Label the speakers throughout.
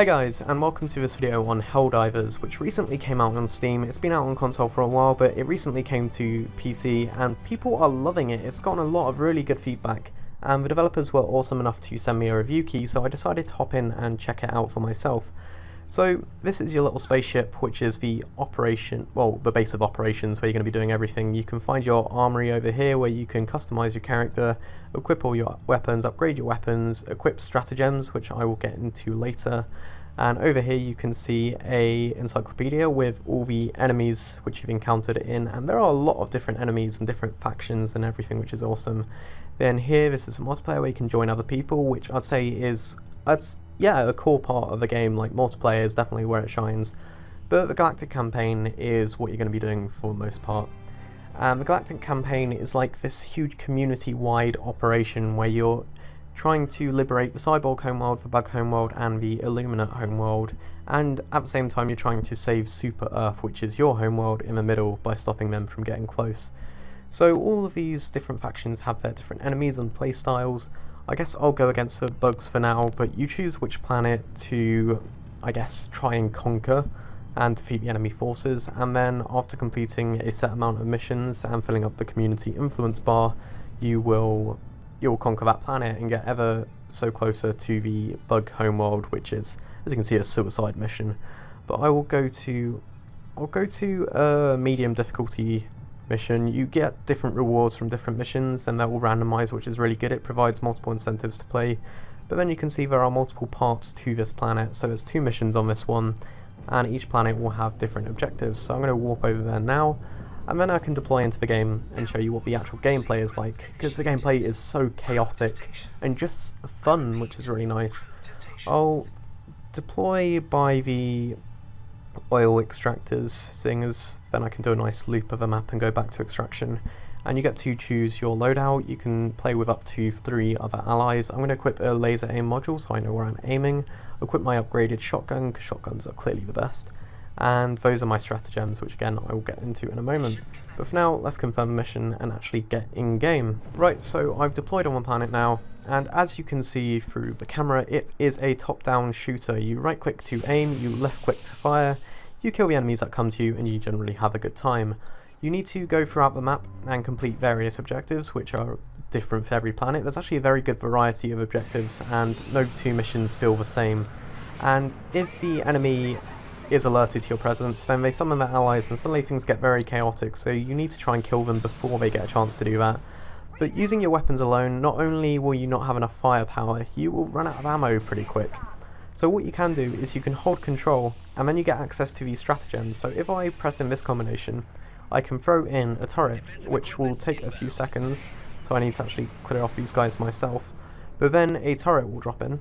Speaker 1: Hey guys, and welcome to this video on Helldivers, which recently came out on Steam. It's been out on console for a while, but it recently came to PC, and people are loving it. It's gotten a lot of really good feedback, and the developers were awesome enough to send me a review key, so I decided to hop in and check it out for myself. So this is your little spaceship, which is the the base of operations where you're going to be doing everything. You can find your armory over here where you can customize your character, equip all your weapons, upgrade your weapons, equip stratagems, which I will get into later. And over here you can see a encyclopedia with all the enemies which you've encountered in, and there are a lot of different enemies and different factions and everything, which is awesome. Then here, this is a multiplayer where you can join other people, which I'd say is a core part of the game. Like, multiplayer is definitely where it shines, but the Galactic campaign is what you're going to be doing for the most part. The Galactic campaign is like this huge community-wide operation where you're trying to liberate the Cyborg homeworld, the Bug homeworld, and the Illuminate homeworld, and at the same time you're trying to save Super Earth, which is your homeworld, in the middle by stopping them from getting close. So all of these different factions have their different enemies and playstyles. I guess I'll go against the bugs for now, but you choose which planet to, I guess, try and conquer and defeat the enemy forces, and then after completing a set amount of missions and filling up the community influence bar, you'll conquer that planet and get ever so closer to the Bug homeworld, which is, as you can see, a suicide mission. But I'll go to a medium difficulty mission. You get different rewards from different missions, and they're all randomized, which is really good. It provides multiple incentives to play. But then you can see there are multiple parts to this planet, so there's 2 missions on this one, and each planet will have different objectives. So I'm going to warp over there now, and then I can deploy into the game and show you what the actual gameplay is like, because the gameplay is so chaotic and just fun, which is really nice. I'll deploy by the oil extractors, seeing as then I can do a nice loop of the map and go back to extraction. And you get to choose your loadout. You can play with up to 3 other allies. I'm going to equip a laser aim module so I know where I'm aiming, equip my upgraded shotgun, because shotguns are clearly the best, and those are my stratagems, which again I will get into in a moment. But for now, let's confirm the mission and actually get in game. Right, so I've deployed on one planet now, and as you can see through the camera, it is a top-down shooter. You right click to aim, you left click to fire, you kill the enemies that come to you, and you generally have a good time. You need to go throughout the map and complete various objectives, which are different for every planet. There's actually a very good variety of objectives, and no 2 missions feel the same. And if the enemy is alerted to your presence, then they summon their allies, and suddenly things get very chaotic, so you need to try and kill them before they get a chance to do that. But using your weapons alone, not only will you not have enough firepower, you will run out of ammo pretty quick. So what you can do is you can hold control, and then you get access to these stratagems. So if I press in this combination, I can throw in a turret, which will take a few seconds, so I need to actually clear off these guys myself. But then a turret will drop in,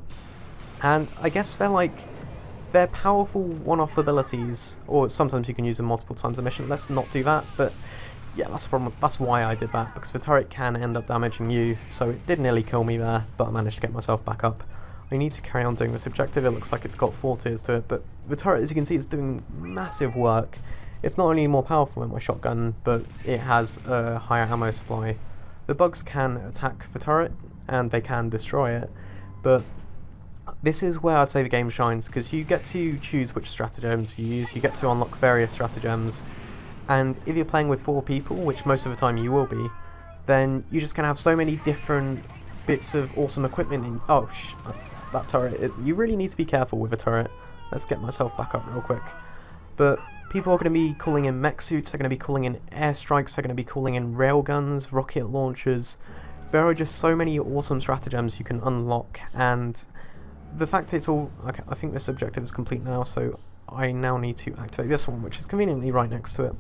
Speaker 1: and I guess they're powerful one-off abilities, or sometimes you can use them multiple times a mission. Let's not do that, but yeah, that's the problem. That's why I did that, because the turret can end up damaging you, so it did nearly kill me there, but I managed to get myself back up. I need to carry on doing this objective. It looks like it's got 4 tiers to it, but the turret, as you can see, is doing massive work. It's not only more powerful than my shotgun, but it has a higher ammo supply. The bugs can attack the turret, and they can destroy it, but this is where I'd say the game shines, because you get to choose which stratagems you use, you get to unlock various stratagems, and if you're playing with 4 people, which most of the time you will be, then you're just going to have so many different bits of awesome equipment in. Oh, that turret is... You really need to be careful with a turret. Let's get myself back up real quick. But people are going to be calling in mech suits, they're going to be calling in airstrikes, they're going to be calling in railguns, rocket launchers. There are just so many awesome stratagems you can unlock, and the fact it's all... Okay, I think this objective is complete now, so I now need to activate this one, which is conveniently right next to it.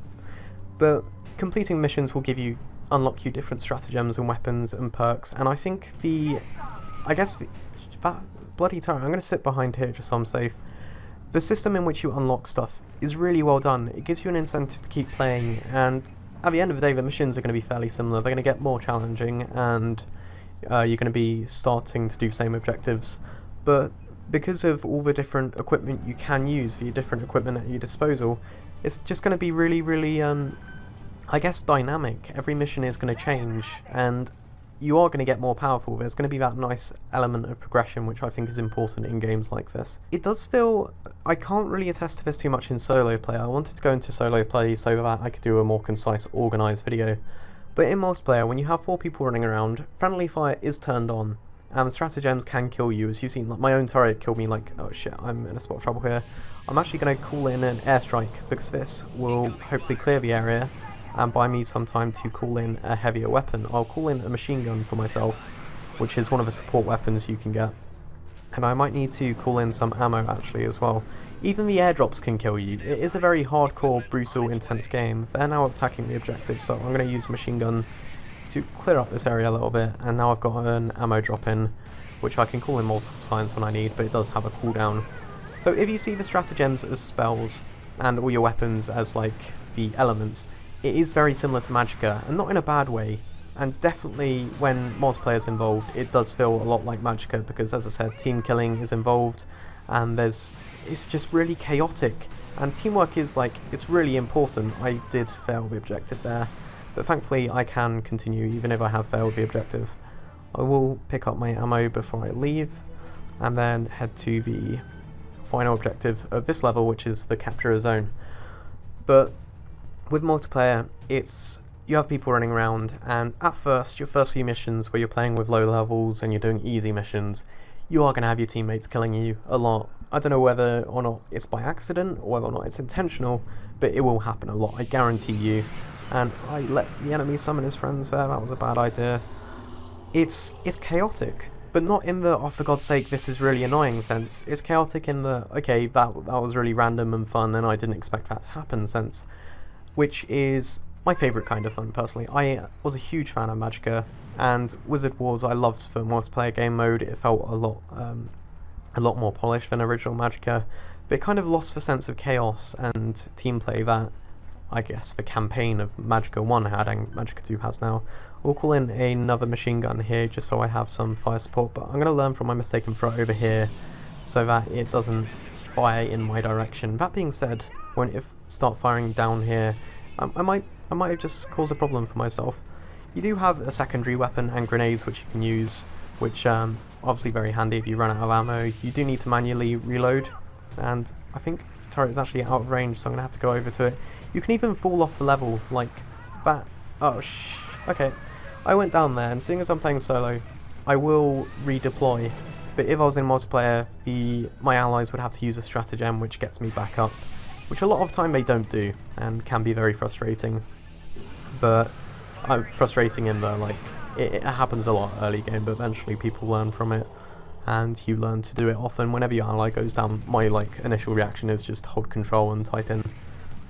Speaker 1: But completing missions will unlock you different stratagems and weapons and perks, and I think that bloody turret, I'm going to sit behind here just so I'm safe. The system in which you unlock stuff is really well done. It gives you an incentive to keep playing, and at the end of the day the missions are going to be fairly similar. They're going to get more challenging, and you're going to be starting to do the same objectives. But because of all the different equipment you can use for your different equipment at your disposal, it's just going to be really, really, I guess, dynamic. Every mission is going to change, and you are going to get more powerful. There's going to be that nice element of progression, which I think is important in games like this. It does feel, I can't really attest to this too much in solo play. I wanted to go into solo play so that I could do a more concise, organised video. But in multiplayer, when you have 4 people running around, friendly fire is turned on, and stratagems can kill you. As you've seen, like, my own turret killed me, like, oh shit, I'm in a spot of trouble here. I'm actually going to call in an airstrike, because this will hopefully clear the area and buy me some time to call in a heavier weapon. I'll call in a machine gun for myself, which is one of the support weapons you can get. And I might need to call in some ammo actually as well. Even the airdrops can kill you. It is a very hardcore, brutal, intense game. They're now attacking the objective, so I'm going to use a machine gun to clear up this area a little bit. And now I've got an ammo drop in, which I can call in multiple times when I need, but it does have a cooldown. So if you see the stratagems as spells, and all your weapons as like the elements, it is very similar to Magicka, and not in a bad way. And definitely when multiplayer is involved, it does feel a lot like Magicka, because as I said, team killing is involved, and it's just really chaotic. And teamwork is like, it's really important. I did fail the objective there, but thankfully I can continue even if I have failed the objective. I will pick up my ammo before I leave, and then head to the final objective of this level, which is the capture a zone. But with multiplayer, you have people running around, and at first, your first few missions where you're playing with low levels and you're doing easy missions, you are going to have your teammates killing you a lot. I don't know whether or not it's by accident or whether or not it's intentional, but it will happen a lot, I guarantee you. And I let the enemy summon his friends there, that was a bad idea. It's chaotic, but not in the, oh for God's sake, this is really annoying sense. It's chaotic in the, okay, that was really random and fun and I didn't expect that to happen sense. Which is my favourite kind of fun, personally. I was a huge fan of Magicka, and Wizard Wars I loved for multiplayer game mode. It felt a lot more polished than original Magicka, but it kind of lost the sense of chaos and team play that, I guess, the campaign of Magicka 1 had and Magicka 2 has now. We'll call in another machine gun here, just so I have some fire support, but I'm going to learn from my mistake and throw it over here, so that it doesn't fire in my direction. That being said, when it start firing down here, I might have just caused a problem for myself. You do have a secondary weapon and grenades which you can use, which obviously very handy if you run out of ammo. You do need to manually reload, and I think the turret is actually out of range, so I'm going to have to go over to it. You can even fall off the level like that. Oh okay. I went down there, and seeing as I'm playing solo, I will redeploy. But if I was in multiplayer, my allies would have to use a stratagem which gets me back up, which a lot of time they don't do, and can be very frustrating. But frustrating in the, like, it happens a lot early game, but eventually people learn from it, and you learn to do it often. Whenever your ally goes down, my initial reaction is just hold control and type in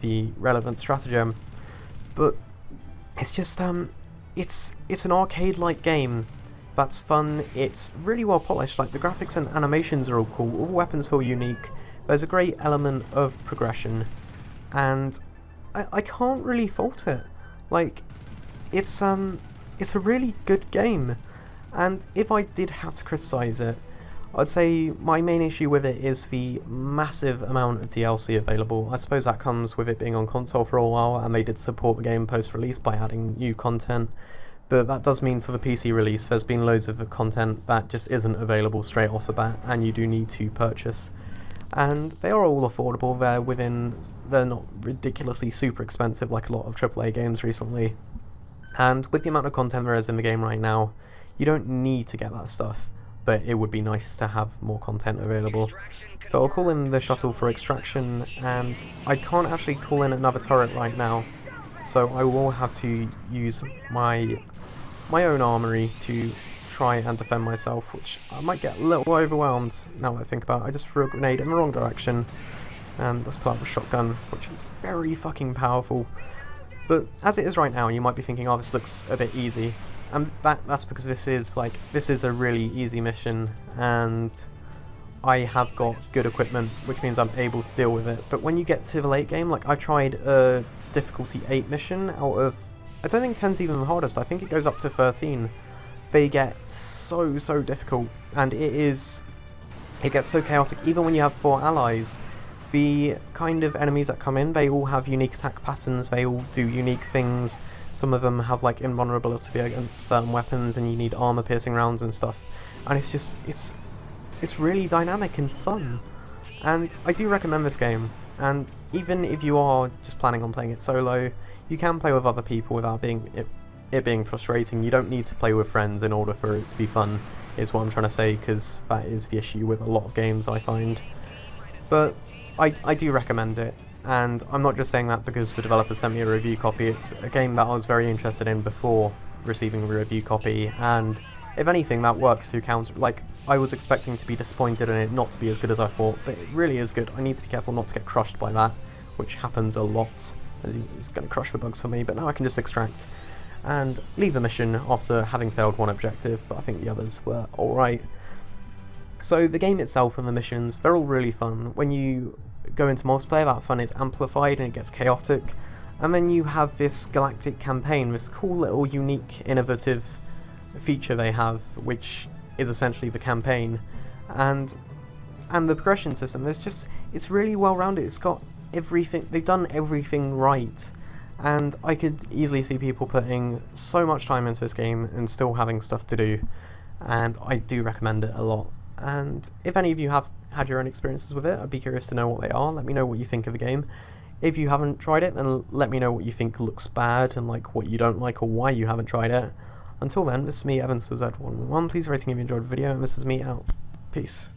Speaker 1: the relevant stratagem. But it's just it's an arcade-like game that's fun. It's really well polished. Like, the graphics and animations are all cool. All the weapons feel unique. There's a great element of progression, and I can't really fault it. Like, it's a really good game, and if I did have to criticise it, I'd say my main issue with it is the massive amount of DLC available. I suppose that comes with it being on console for a while, and they did support the game post-release by adding new content, but that does mean for the PC release there's been loads of content that just isn't available straight off the bat, and you do need to purchase. And they are all affordable. They're not ridiculously super expensive like a lot of AAA games recently. And with the amount of content there is in the game right now, you don't need to get that stuff, but it would be nice to have more content available. So I'll call in the shuttle for extraction, and I can't actually call in another turret right now, so I will have to use my own armory to try and defend myself, which I might get a little overwhelmed now that I think about it. I just threw a grenade in the wrong direction, and let's pull out the shotgun, which is very fucking powerful. But as it is right now, you might be thinking, oh, this looks a bit easy, and that's because this is a really easy mission, and I have got good equipment, which means I'm able to deal with it. But when you get to the late game, like, I tried a difficulty 8 mission out of, I don't think 10's even the hardest, I think it goes up to 13. They get so difficult, and it gets so chaotic. Even when you have 4 allies, the kind of enemies that come in, they all have unique attack patterns, they all do unique things, Some of them have like invulnerability against certain weapons, and you need armor piercing rounds and stuff. And it's just, it's really dynamic and fun. And I do recommend this game. And even if you are just planning on playing it solo, you can play with other people without it being frustrating. You don't need to play with friends in order for it to be fun, is what I'm trying to say, because that is the issue with a lot of games, I find. But I do recommend it, and I'm not just saying that because the developer sent me a review copy. It's a game that I was very interested in before receiving the review copy, and if anything, that works through counter. Like, I was expecting to be disappointed in it not to be as good as I thought, but it really is good. I need to be careful not to get crushed by that, which happens a lot. It's going to crush the bugs for me, but now I can just extract and leave the mission after having failed one objective, but I think the others were alright. So the game itself and the missions, they're all really fun. When you go into multiplayer, that fun is amplified and it gets chaotic, and then you have this Galactic campaign, this cool little unique innovative feature they have, which is essentially the campaign, and the progression system. It's really well rounded. It's got everything, they've done everything right, and I could easily see people putting so much time into this game and still having stuff to do, and I do recommend it a lot. And if any of you have had your own experiences with it, I'd be curious to know what they are. Let me know what you think of the game. If you haven't tried it, then let me know what you think looks bad and like what you don't like or why you haven't tried it. Until then, this is me, Evans for Z111. Please rating if you enjoyed the video, and this is me out. Peace.